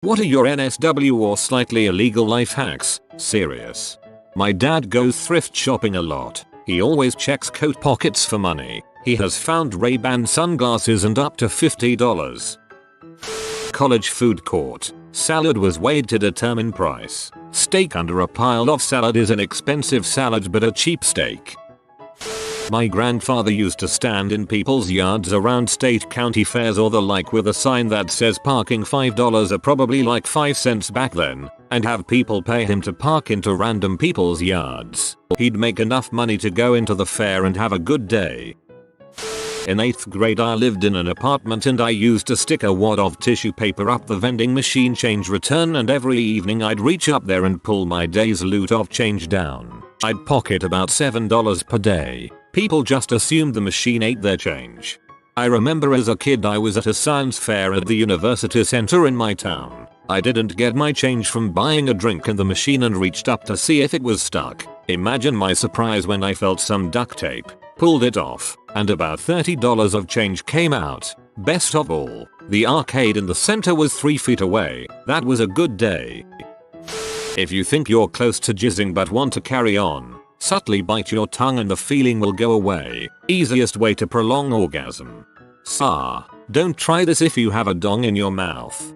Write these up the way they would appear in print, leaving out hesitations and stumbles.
What are your NSW or slightly illegal life hacks? Serious. My dad goes thrift shopping a lot. He always checks coat pockets for money. He has found Ray-Ban sunglasses and up to $50. College food court. Salad was weighed to determine price. Steak under a pile of salad is an expensive salad but a cheap steak. My grandfather used to stand in people's yards around state county fairs or the like with a sign that says parking $5 are probably like 5 cents back then, and have people pay him to park into random people's yards. He'd make enough money to go into the fair and have a good day. In 8th grade I lived in an apartment and I used to stick a wad of tissue paper up the vending machine change return, and every evening I'd reach up there and pull my day's loot of change down. I'd pocket about $7 per day. People just assumed the machine ate their change. I remember as a kid I was at a science fair at the university center in my town. I didn't get my change from buying a drink in the machine and reached up to see if it was stuck. Imagine my surprise when I felt some duct tape, pulled it off, and about $30 of change came out. Best of all, the arcade in the center was 3 feet away. That was a good day. If you think you're close to jizzing but want to carry on, subtly bite your tongue and the feeling will go away. Easiest way to prolong orgasm. Don't try this if you have a dong in your mouth.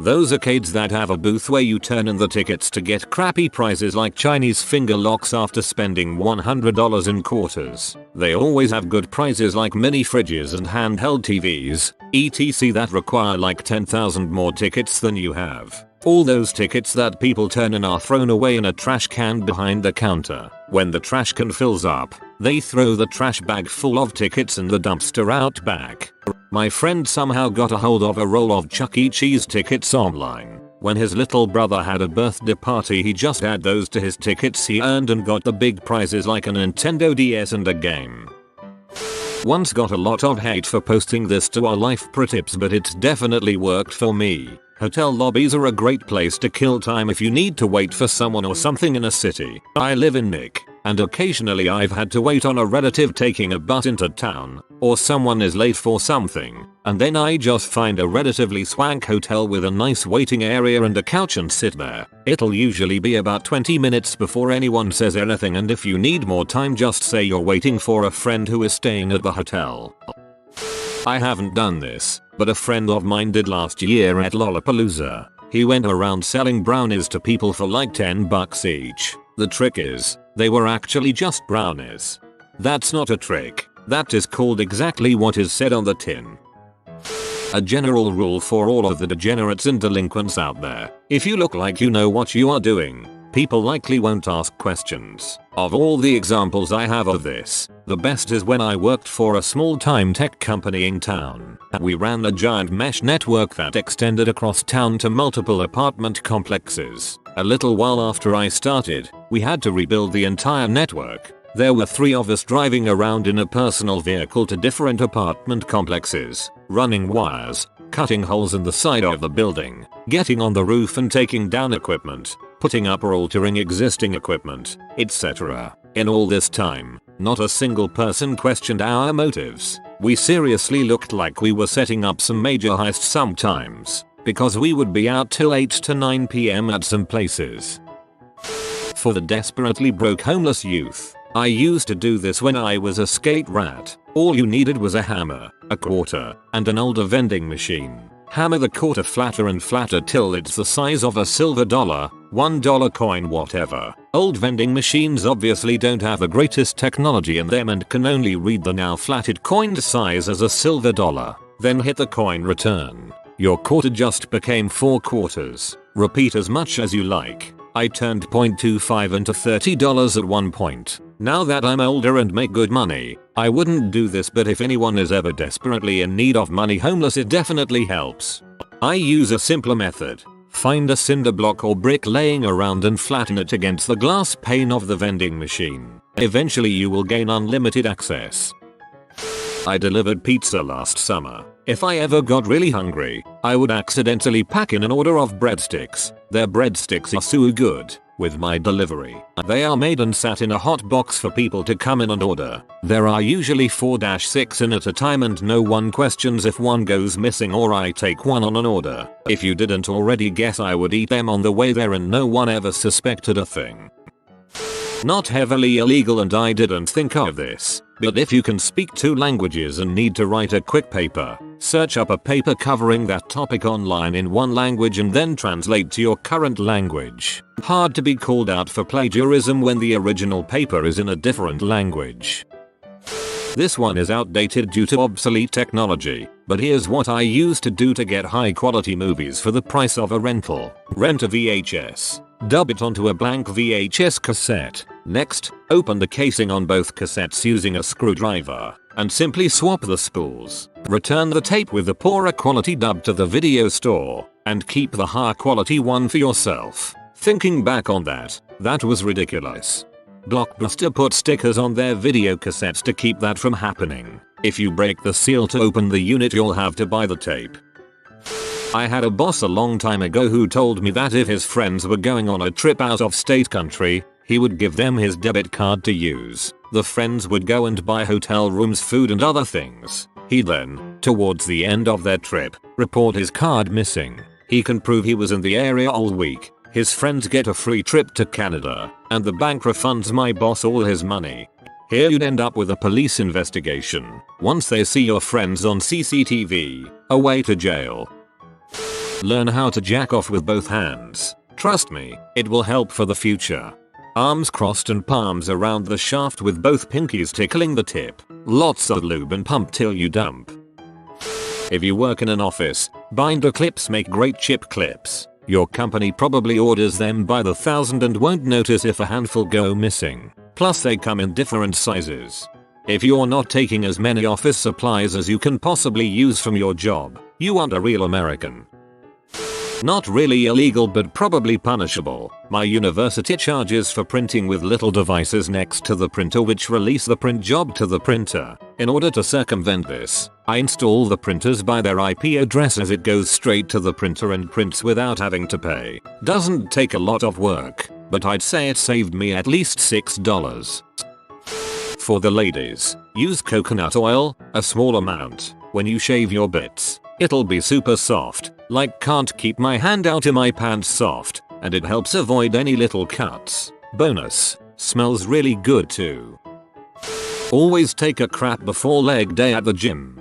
Those arcades that have a booth where you turn in the tickets to get crappy prizes like Chinese finger locks after spending $100 in quarters. They always have good prizes like mini fridges and handheld TVs, etc. that require like 10,000 more tickets than you have. All those tickets that people turn in are thrown away in a trash can behind the counter. When the trash can fills up, they throw the trash bag full of tickets in the dumpster out back. My friend somehow got a hold of a roll of Chuck E. Cheese tickets online. When his little brother had a birthday party he just added those to his tickets he earned and got the big prizes like a Nintendo DS and a game. Once got a lot of hate for posting this to our life pro tips, but it's definitely worked for me. Hotel lobbies are a great place to kill time if you need to wait for someone or something in a city. I live in Nick, and occasionally I've had to wait on a relative taking a bus into town, or someone is late for something, and then I just find a relatively swank hotel with a nice waiting area and a couch and sit there. It'll usually be about 20 minutes before anyone says anything, and if you need more time just say you're waiting for a friend who is staying at the hotel. I haven't done this, but a friend of mine did last year at Lollapalooza. He went around selling brownies to people for like $10 each. The trick is, they were actually just brownies. That's not a trick. That is called exactly what is said on the tin. A general rule for all of the degenerates and delinquents out there: if you look like you know what you are doing, people likely won't ask questions. Of all the examples I have of this, the best is when I worked for a small-time tech company in town. We ran a giant mesh network that extended across town to multiple apartment complexes. A little while after I started, we had to rebuild the entire network. There were 3 of us driving around in a personal vehicle to different apartment complexes, running wires, cutting holes in the side of the building, getting on the roof and taking down equipment, putting up or altering existing equipment, etc. In all this time, not a single person questioned our motives. We seriously looked like we were setting up some major heist sometimes, because we would be out till 8 to 9 PM at some places. For the desperately broke homeless youth, I used to do this when I was a skate rat. All you needed was a hammer, a quarter, and an older vending machine. Hammer the quarter flatter and flatter till it's the size of a silver dollar, $1 coin, whatever. Old vending machines obviously don't have the greatest technology in them and can only read the now flatted coined size as a silver dollar. Then hit the coin return. Your quarter just became 4 quarters. Repeat as much as you like. I turned $0.25 into $30 at one point. Now that I'm older and make good money, I wouldn't do this, but if anyone is ever desperately in need of money, homeless, it definitely helps. I use a simpler method. Find a cinder block or brick laying around and flatten it against the glass pane of the vending machine. Eventually you will gain unlimited access. I delivered pizza last summer. If I ever got really hungry, I would accidentally pack in an order of breadsticks. Their breadsticks are so good. with my delivery. They are made and sat in a hot box for people to come in and order. There are usually 4-6 in at a time and no one questions if one goes missing or I take one on an order. If you didn't already guess, I would eat them on the way there and no one ever suspected a thing. Not heavily illegal and I didn't think of this, but if you can speak 2 languages and need to write a quick paper, search up a paper covering that topic online in one language and then translate to your current language. Hard to be called out for plagiarism when the original paper is in a different language. This one is outdated due to obsolete technology, but here's what I used to do to get high quality movies for the price of a rental. Rent a VHS. Dub it onto a blank VHS cassette. Next, open the casing on both cassettes using a screwdriver, and simply swap the spools. Return the tape with the poorer quality dub to the video store, and keep the higher quality one for yourself. Thinking back on that was ridiculous. Blockbuster put stickers on their video cassettes to keep that from happening. If you break the seal to open the unit, you'll have to buy the tape. I had a boss a long time ago who told me that if his friends were going on a trip out of state country, he would give them his debit card to use. The friends would go and buy hotel rooms, food and other things. He'd then, towards the end of their trip, report his card missing. He can prove he was in the area all week. His friends get a free trip to Canada, and the bank refunds my boss all his money. Here you'd end up with a police investigation. Once they see your friends on CCTV, away to jail. Learn how to jack off with both hands. Trust me, it will help for the future. Arms crossed and palms around the shaft with both pinkies tickling the tip. Lots of lube and pump till you dump. If you work in an office, binder clips make great chip clips. Your company probably orders them by the thousand and won't notice if a handful go missing. Plus they come in different sizes. If you're not taking as many office supplies as you can possibly use from your job, you aren't a real American. Not really illegal but probably punishable. My university charges for printing with little devices next to the printer which release the print job to the printer. In order to circumvent this, I install the printers by their IP address as it goes straight to the printer and prints without having to pay. Doesn't take a lot of work, but I'd say it saved me at least $6. For the ladies, use coconut oil, a small amount, when you shave your bits. It'll be super soft, like can't keep my hand out of my pants soft, and it helps avoid any little cuts. Bonus, smells really good too. Always take a crap before leg day at the gym.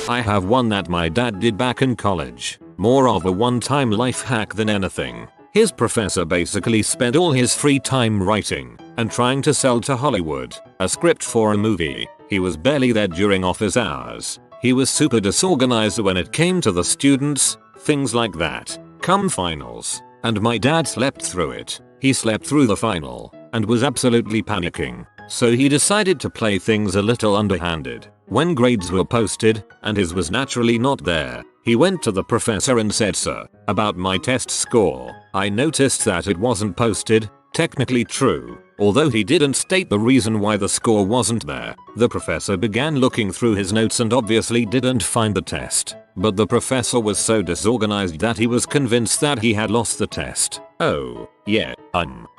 I have one that my dad did back in college. More of a one-time life hack than anything. His professor basically spent all his free time writing and trying to sell to Hollywood a script for a movie. He was barely there during office hours. He was super disorganized when it came to the students, things like that. Come finals, and my dad slept through it. He slept through the final and was absolutely panicking. So he decided to play things a little underhanded. When grades were posted, and his was naturally not there, he went to the professor and said, "Sir, about my test score, I noticed that it wasn't posted." Technically true, although he didn't state the reason why the score wasn't there. The professor began looking through his notes and obviously didn't find the test. But the professor was so disorganized that he was convinced that he had lost the test. "Oh, yeah,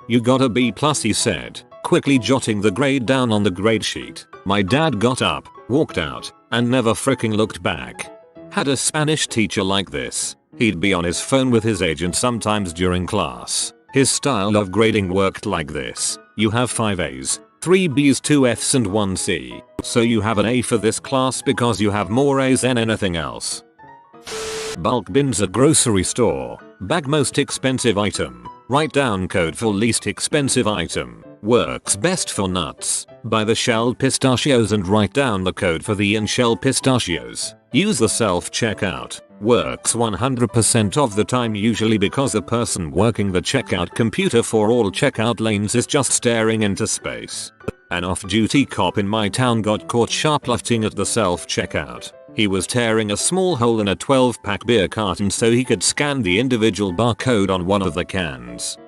you got a B+," he said, quickly jotting the grade down on the grade sheet. My dad got up, walked out, and never fricking looked back. Had a Spanish teacher like this. He'd be on his phone with his agent sometimes during class. His style of grading worked like this. You have 5 A's, 3 B's, 2 F's and 1 C. So you have an A for this class because you have more A's than anything else. Bulk bins at grocery store. Bag most expensive item. Write down code for least expensive item. Works best for nuts. Buy the shelled pistachios and write down the code for the in-shell pistachios. Use the self-checkout. Works 100% of the time usually because the person working the checkout computer for all checkout lanes is just staring into space. An off-duty cop in my town got caught shoplifting at the self-checkout. He was tearing a small hole in a 12-pack beer carton so he could scan the individual barcode on one of the cans.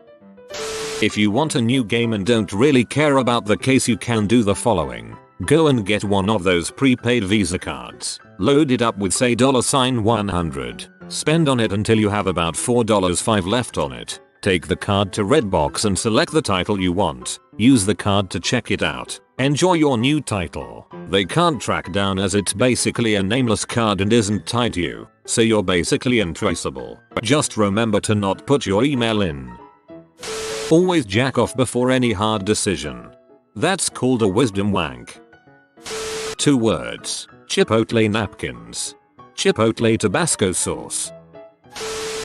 If you want a new game and don't really care about the case, you can do the following. Go and get one of those prepaid Visa cards. Load it up with say $100. Spend on it until you have about $4.05 left on it. Take the card to Redbox and select the title you want. Use the card to check it out. Enjoy your new title. They can't track down as it's basically a nameless card and isn't tied to you, so you're basically untraceable. Just remember to not put your email in. Always jack off before any hard decision. That's called a wisdom wank. 2 words. Chipotle napkins. Chipotle Tabasco sauce.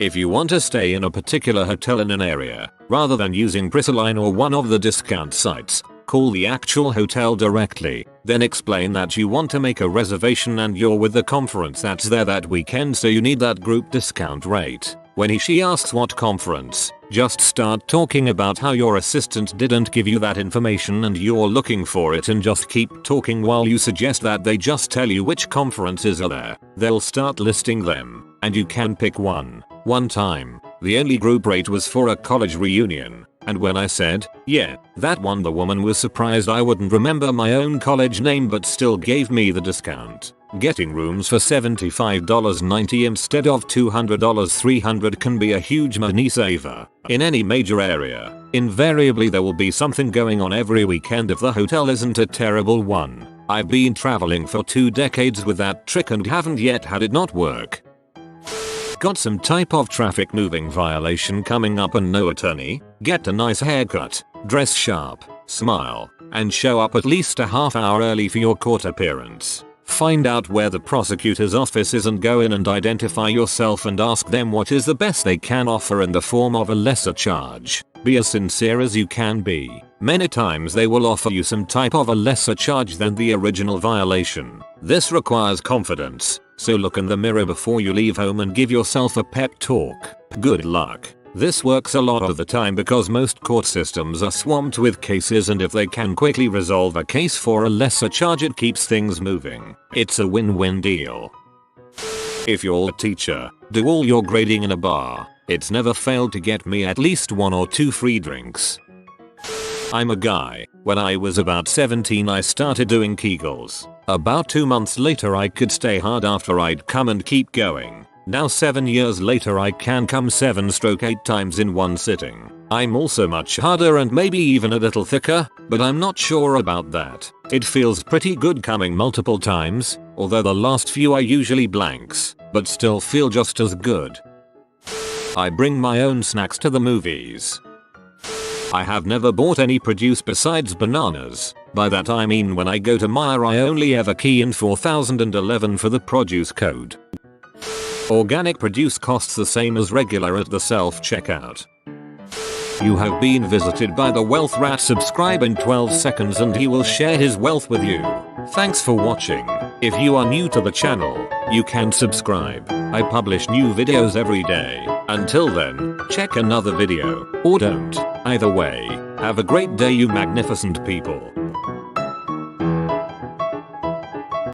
If you want to stay in a particular hotel in an area, rather than using Priceline or one of the discount sites, call the actual hotel directly, then explain that you want to make a reservation and you're with the conference that's there that weekend, so you need that group discount rate. When she asks what conference, just start talking about how your assistant didn't give you that information and you're looking for it, and just keep talking while you suggest that they just tell you which conferences are there. They'll start listing them, and you can pick one. One time, the only group rate was for a college reunion, and when I said, yeah, that one, the woman was surprised I wouldn't remember my own college name but still gave me the discount. Getting rooms for $75.90 instead of $200, $300 can be a huge money saver. In any major area, invariably there will be something going on every weekend if the hotel isn't a terrible one. I've been traveling for 2 decades with that trick and haven't yet had it not work. Got some type of traffic moving violation coming up and no attorney? Get a nice haircut, dress sharp, smile, and show up at least a half hour early for your court appearance. Find out where the prosecutor's office is and go in and identify yourself and ask them what is the best they can offer in the form of a lesser charge. Be as sincere as you can be. Many times they will offer you some type of a lesser charge than the original violation. This requires confidence, so look in the mirror before you leave home and give yourself a pep talk. Good luck. This works a lot of the time because most court systems are swamped with cases, and if they can quickly resolve a case for a lesser charge, it keeps things moving. It's a win-win deal. If you're a teacher, do all your grading in a bar. It's never failed to get me at least 1 or 2 free drinks. I'm a guy. When I was about 17 I started doing Kegels. About 2 months later I could stay hard after I'd come and keep going. Now 7 years later I can come 7/8 times in one sitting. I'm also much harder and maybe even a little thicker, but I'm not sure about that. It feels pretty good coming multiple times, although the last few are usually blanks, but still feel just as good. I bring my own snacks to the movies. I have never bought any produce besides bananas. By that I mean when I go to Meijer I only ever key in 4011 for the produce code. Organic produce costs the same as regular at the self-checkout. You have been visited by the wealth rat. Subscribe in 12 seconds and he will share his wealth with you. Thanks for watching. If you are new to the channel, you can subscribe. I publish new videos every day. Until then, check another video, or don't. Either way, have a great day you magnificent people.